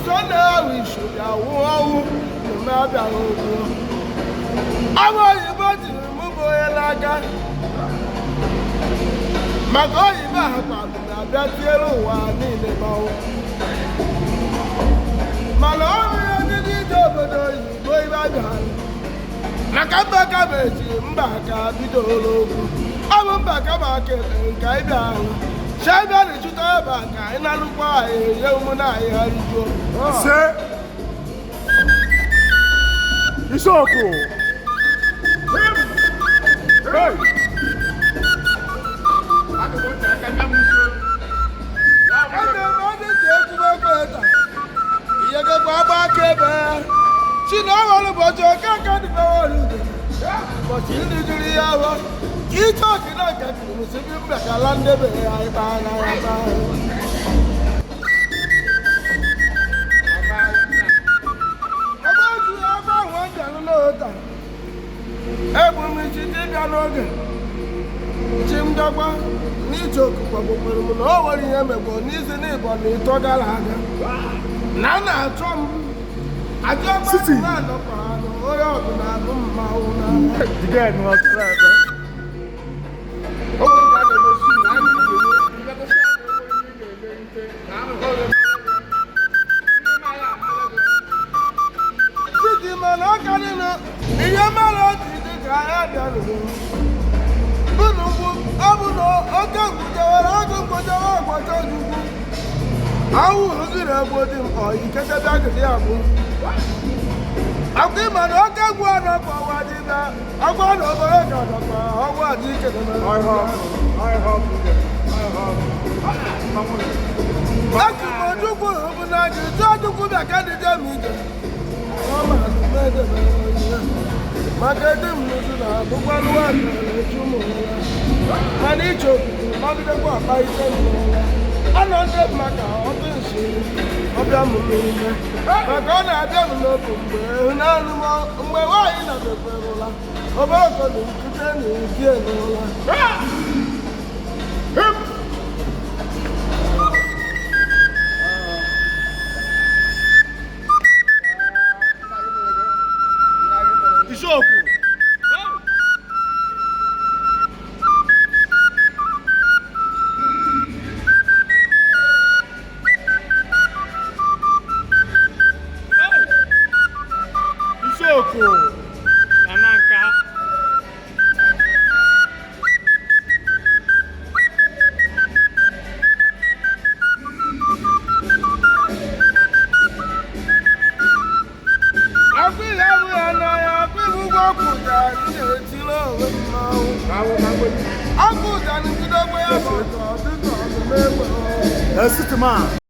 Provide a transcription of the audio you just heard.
Sunday we should have won. No matter who. I want you to move away like that. My God, you have that yellow one in the mouth. My Lord, you did over you, boy, by the hand. Nakabaka, Mbaka, Bidolo. I won't back up and guide down. Shabba to Tabaka, and I look why young I Sir, it's so cool. Hey! She never about your can't but you did the hour. You talking like that, you must be back a land of Jim Dagwa, Nito, no one in Yamako, needs a neighbor, Togalaga. Nana, Tom. I just man of Mauna. Again, what's that? City man, I can't know. In your melody, the guy I will look at him or you can get back to the apple. I'll give my dog one up for what is that? I want over a gun of what you can. I hope. That's what you put overnight. You try to put back at the damage. Magadim Nuzula, Bukaluan, Manicho, Magdagua, by another matter of this of the moon. Magona, I don't know, my wife in the Perola, about the Jogo. Jogo. Ananka. That's it, man.